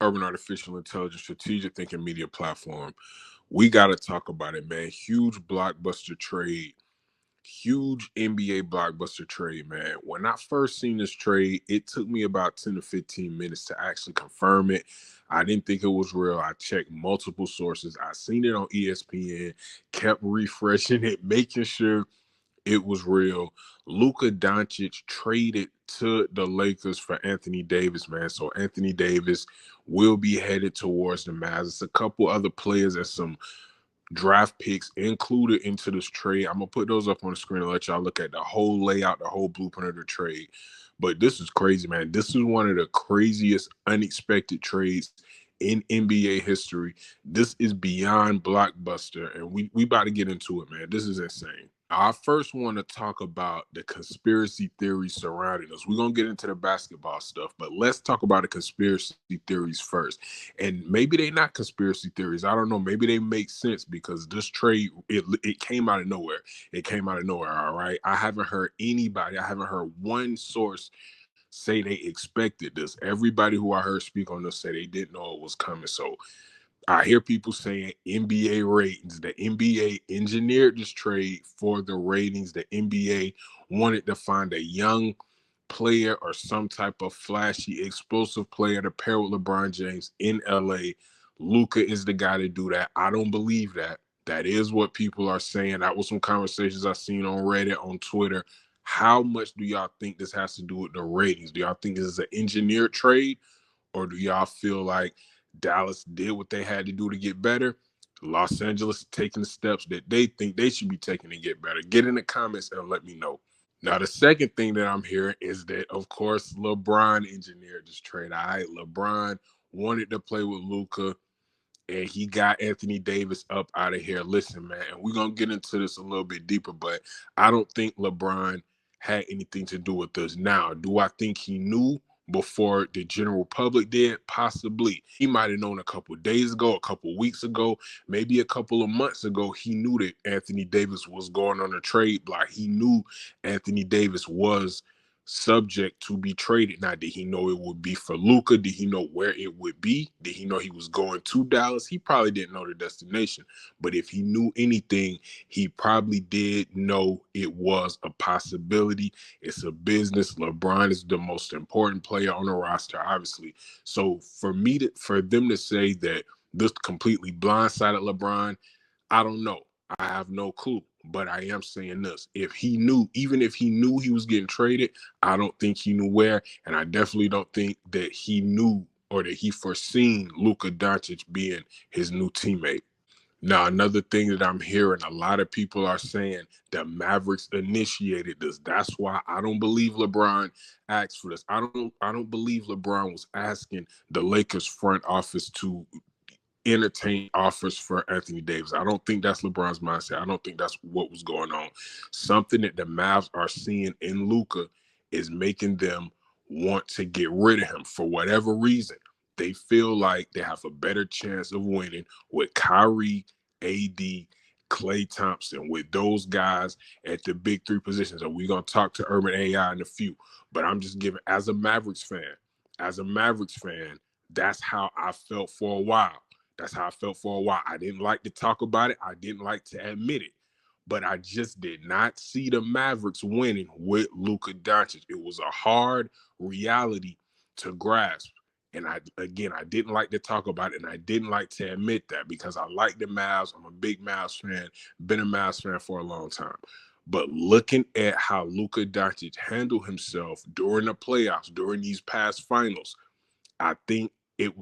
Urban Artificial Intelligence Strategic Thinking Media Platform. We got to talk about it, man. Huge blockbuster trade. Huge NBA blockbuster trade, man. When I first seen this trade, it took me about 10 to 15 minutes to actually confirm it. I didn't think it was real. I checked multiple sources. I seen it on ESPN, kept refreshing it, making sure it was real. Luka Doncic traded to the Lakers for Anthony Davis, man. So Anthony Davis will be headed towards the Mavs. It's a couple other players and some draft picks included into this trade. I'm gonna put those up on the screen and let y'all look at the whole layout, the whole blueprint of the trade. But this is crazy, man. This is one of the craziest unexpected trades in NBA history. This is beyond blockbuster, and we about to get into it, man. This is insane. I first want to talk about the conspiracy theories surrounding us. We're going to get into the basketball stuff, but let's talk about the conspiracy theories first. And maybe they're not conspiracy theories. I don't know. Maybe they make sense because this trade, it came out of nowhere. It came out of nowhere, all right? I haven't heard one source say they expected this. Everybody who I heard speak on this say they didn't know it was coming. So I hear people saying NBA ratings. The NBA engineered this trade for the ratings. The NBA wanted to find a young player or some type of flashy, explosive player to pair with LeBron James in LA. Luka is the guy to do that. I don't believe that. That is what people are saying. That was some conversations I seen on Reddit, on Twitter. How much do y'all think this has to do with the ratings? Do y'all think this is an engineered trade? Or do y'all feel like Dallas did what they had to do to get better? Los Angeles is taking the steps that they think they should be taking to get better. Get in the comments and let me know. Now, the second thing that I'm hearing is that, of course, LeBron engineered this trade. All right, LeBron wanted to play with Luka, and he got Anthony Davis up out of here. Listen, man, and we're going to get into this a little bit deeper, but I don't think LeBron had anything to do with this. Now, do I think he knew before the general public did? Possibly. He might have known a couple of days ago, a couple of weeks ago, maybe a couple of months ago. He knew that Anthony Davis was going on a trade block. He knew Anthony Davis was subject to be traded. Now, did he know it would be for Luka? Did he know where it would be? Did he know he was going to Dallas? He probably didn't know the destination. But if he knew anything, he probably did know it was a possibility. It's a business. LeBron is the most important player on the roster, obviously. So for them to say that this completely blindsided LeBron, I don't know. I have no clue. But I am saying this. Even if he knew he was getting traded, I don't think he knew where. And I definitely don't think that he knew or that he foreseen Luka Doncic being his new teammate. Now, another thing that I'm hearing, a lot of people are saying that Mavericks initiated this. That's why I don't believe LeBron asked for this. I don't believe LeBron was asking the Lakers front office to entertain offers for Anthony Davis. I don't think that's LeBron's mindset. I don't think that's what was going on. Something that the Mavs are seeing in Luka is making them want to get rid of him for whatever reason. They feel like they have a better chance of winning with Kyrie, AD, Klay Thompson, with those guys at the big three positions. And we're going to talk to Urban AI in a few. But I'm just giving, as a Mavericks fan, that's how I felt for a while. I didn't like to talk about it. I didn't like to admit it. But I just did not see the Mavericks winning with Luka Doncic. It was a hard reality to grasp. And I didn't like to talk about it, and I didn't like to admit that because I like the Mavs. I'm a big Mavs fan, been a Mavs fan for a long time. But looking at how Luka Doncic handled himself during the playoffs, during these past finals, I think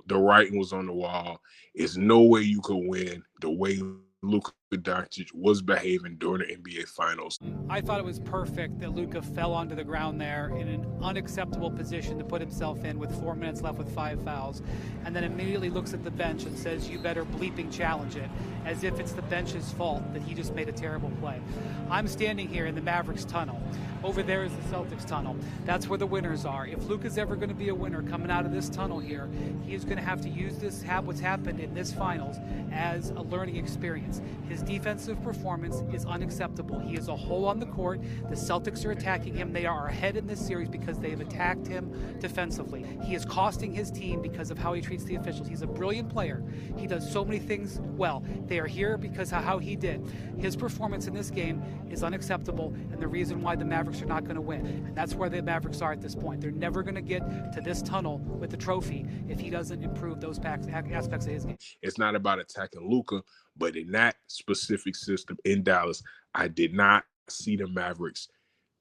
the writing was on the wall. There's no way you could win the way Luka Doncic was behaving during the NBA Finals. I thought it was perfect that Luka fell onto the ground there in an unacceptable position to put himself in with 4 minutes left with 5 fouls, and then immediately looks at the bench and says, "You better bleeping challenge it," as if it's the bench's fault that he just made a terrible play. I'm standing here in the Mavericks tunnel, Over there is the Celtics tunnel. That's where the winners are. If Luka's ever going to be a winner coming out of this tunnel here, he is going to have to use what's happened in this finals as a learning experience. His defensive performance is unacceptable. He is a hole on the court. The Celtics are attacking him. They are ahead in this series because they have attacked him defensively. He is costing his team because of how he treats the officials. He's a brilliant player. He does so many things well. They are here because of how he did. His performance in this game is unacceptable, and the reason why the Mavericks are not going to win. And that's where the Mavericks are at this point. They're never going to get to this tunnel with the trophy if he doesn't improve those aspects of his game. It's not about attacking Luka, but in that specific system in Dallas, I did not see the Mavericks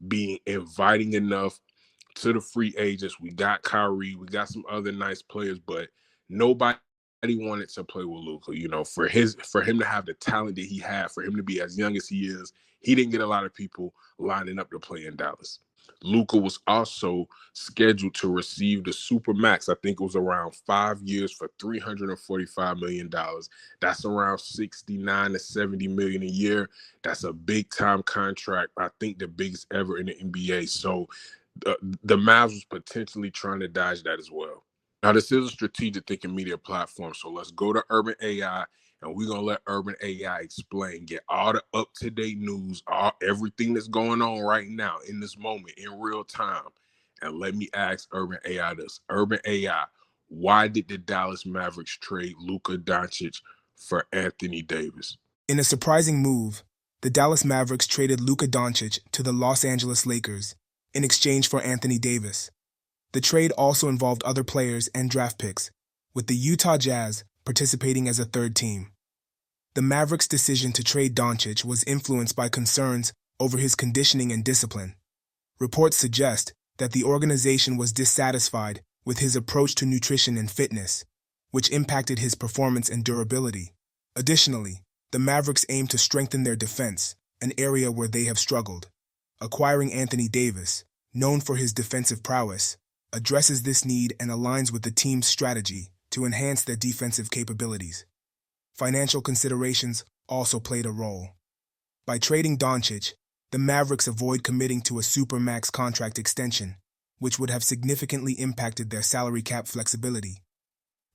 being inviting enough to the free agents. We got Kyrie, we got some other nice players, but nobody wanted to play with Luka. You know, for him to have the talent that he had, for him to be as young as he is, he didn't get a lot of people lining up to play in Dallas. Luka was also scheduled to receive the Supermax. I think it was around 5 years for $345 million. That's around 69 to 70 million a year. That's a big time contract. I think the biggest ever in the NBA. So the Mavs was potentially trying to dodge that as well. Now, this is a strategic thinking media platform. So let's go to Urban AI, and we're going to let Urban AI explain, get all the up-to-date news, everything that's going on right now in this moment in real time. And let me ask Urban AI this. Urban AI, why did the Dallas Mavericks trade Luka Doncic for Anthony Davis? In a surprising move, the Dallas Mavericks traded Luka Doncic to the Los Angeles Lakers in exchange for Anthony Davis. The trade also involved other players and draft picks, with the Utah Jazz participating as a third team. The Mavericks' decision to trade Doncic was influenced by concerns over his conditioning and discipline. Reports suggest that the organization was dissatisfied with his approach to nutrition and fitness, which impacted his performance and durability. Additionally, the Mavericks aim to strengthen their defense, an area where they have struggled. Acquiring Anthony Davis, known for his defensive prowess, addresses this need and aligns with the team's strategy to enhance their defensive capabilities. Financial considerations also played a role. By trading Doncic, the Mavericks avoid committing to a Supermax contract extension, which would have significantly impacted their salary cap flexibility.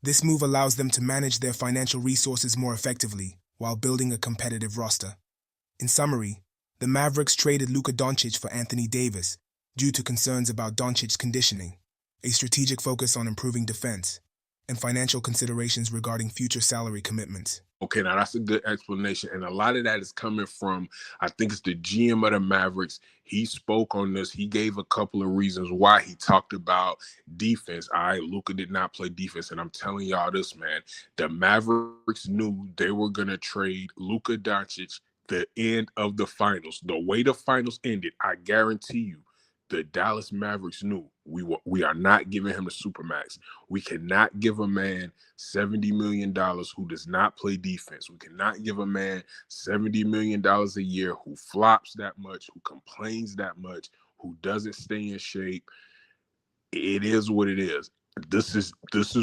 This move allows them to manage their financial resources more effectively while building a competitive roster. In summary, the Mavericks traded Luka Doncic for Anthony Davis due to concerns about Doncic's conditioning, a strategic focus on improving defense, and financial considerations regarding future salary commitments. Okay, now that's a good explanation. And a lot of that is coming from, I think it's the GM of the Mavericks. He spoke on this. He gave a couple of reasons why. He talked about defense. All right, Luka did not play defense. And I'm telling y'all this, man. The Mavericks knew they were going to trade Luka Doncic the end of the finals. The way the finals ended, I guarantee you, the Dallas Mavericks knew we are not giving him the Supermax. We cannot give a man $70 million who does not play defense. We cannot give a man $70 million a year who flops that much, who complains that much, who doesn't stay in shape. It is what it is. This is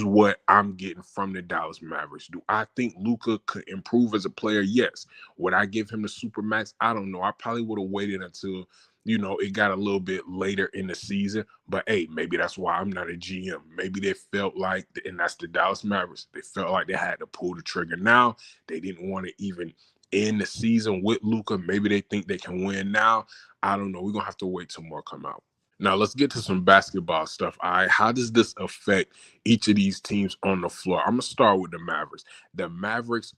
what I'm getting from the Dallas Mavericks. Do I think Luka could improve as a player? Yes. Would I give him the Supermax? I don't know. I probably would have waited until it got a little bit later in the season. But, hey, maybe that's why I'm not a GM. Maybe they felt like, and that's the Dallas Mavericks, they felt like they had to pull the trigger now. They didn't want to even end the season with Luka. Maybe they think they can win now. I don't know. We're going to have to wait till more come out. Now, let's get to some basketball stuff. All right, how does this affect each of these teams on the floor? I'm going to start with the Mavericks. The Mavericks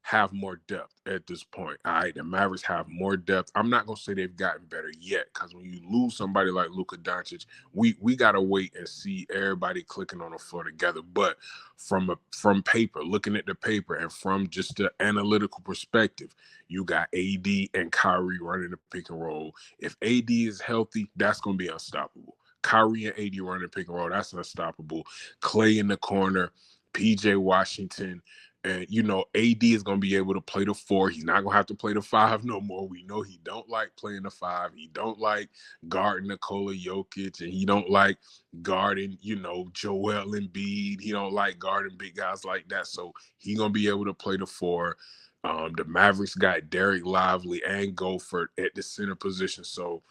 have more depth at this point. All right, the Mavericks have more depth. I'm not going to say they've gotten better yet, because when you lose somebody like Luka Doncic, we got to wait and see everybody clicking on the floor together. But from paper, looking at the paper, and from just the analytical perspective, you got AD and Kyrie running the pick and roll. If AD is healthy, that's going to be unstoppable. Kyrie and AD running the pick and roll, that's unstoppable. Clay in the corner, PJ Washington. And, AD is going to be able to play the 4. He's not going to have to play the 5 no more. We know he don't like playing the 5. He don't like guarding Nikola Jokic, and he don't like guarding, Joel Embiid. He don't like guarding big guys like that. So he's going to be able to play the 4. The Mavericks got Derek Lively and Gofford at the center position. So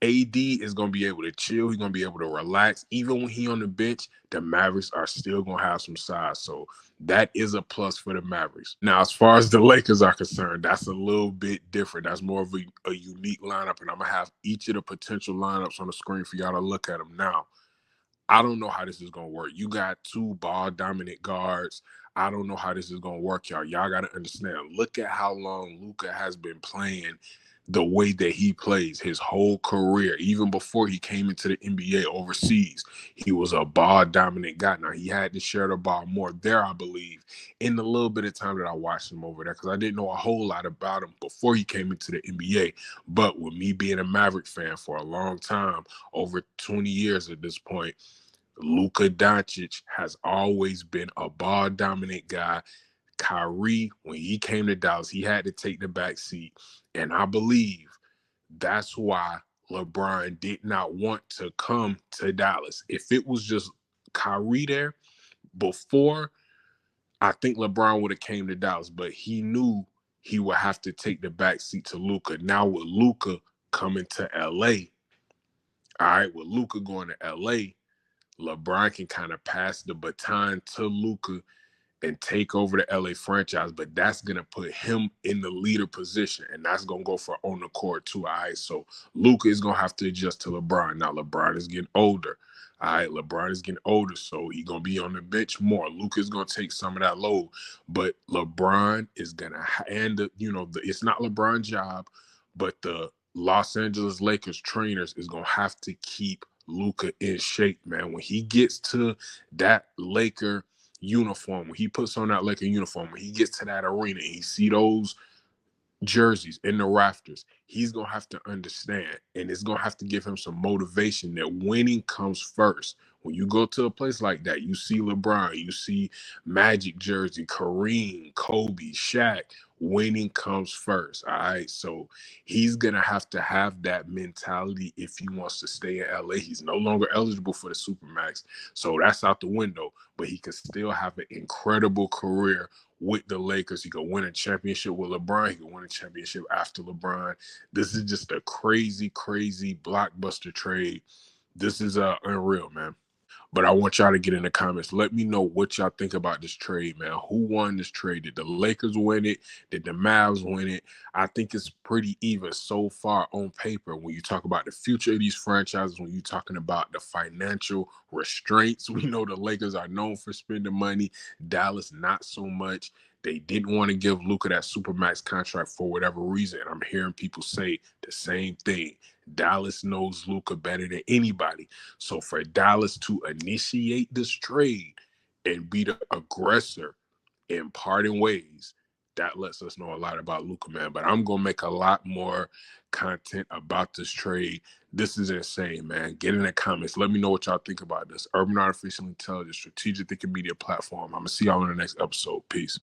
AD is going to be able to chill. He's going to be able to relax. Even when he on the bench, the Mavericks are still going to have some size. So that is a plus for the Mavericks. Now, as far as the Lakers are concerned, that's a little bit different. That's more of a unique lineup. And I'm going to have each of the potential lineups on the screen for y'all to look at them now. I don't know how this is going to work. You got two ball dominant guards. I don't know how this is going to work, y'all. Y'all got to understand. Look at how long Luka has been playing the way that he plays his whole career. Even before he came into the NBA overseas, he was a ball dominant guy. Now, he had to share the ball more there, I believe, in the little bit of time that I watched him over there, because I didn't know a whole lot about him before he came into the NBA. But with me being a Maverick fan for a long time, over 20 years at this point, Luka Doncic has always been a ball dominant guy. Kyrie, when he came to Dallas, he had to take the back seat. And I believe that's why LeBron did not want to come to Dallas. If it was just Kyrie there before, I think LeBron would have came to Dallas, but he knew he would have to take the back seat to Luka. Now with Luka coming to LA, all right, with Luka going to LA, LeBron can kind of pass the baton to Luka and take over the LA franchise, but that's going to put him in the leader position, and that's going to go for on the court too. All right, so Luka is going to have to adjust to LeBron. Now, LeBron is getting older. All right, LeBron is getting older, so he's going to be on the bench more. Luka is going to take some of that load, but LeBron is going to hand it, it's not LeBron's job, but the Los Angeles Lakers trainers is going to have to keep Luka in shape, man. When he gets to that Laker uniform, when he puts on that Laker uniform, when he gets to that arena, he see those jerseys in the rafters, he's going to have to understand, and it's going to have to give him some motivation that winning comes first. When you go to a place like that, you see LeBron, you see Magic jersey, Kareem, Kobe, Shaq. Winning comes first. All right. So he's going to have that mentality if he wants to stay in LA. He's no longer eligible for the Supermax. So that's out the window. But he can still have an incredible career with the Lakers. He could win a championship with LeBron. He could win a championship after LeBron. This is just a crazy, crazy blockbuster trade. This is unreal, man. But I want y'all to get in the comments. Let me know what y'all think about this trade, man. Who won this trade? Did the Lakers win it? Did the Mavs win it? I think it's pretty even so far on paper when you talk about the future of these franchises, when you're talking about the financial restraints. We know the Lakers are known for spending money. Dallas, not so much. They didn't want to give Luka that Supermax contract for whatever reason. I'm hearing people say the same thing. Dallas knows Luka better than anybody. So for Dallas to initiate this trade and be the aggressor in parting ways, that lets us know a lot about Luka, man. But I'm going to make a lot more content about this trade. This is insane, man. Get in the comments. Let me know what y'all think about this. Urban Artificial Intelligence, Strategic Thinking Media Platform. I'm going to see y'all in the next episode. Peace.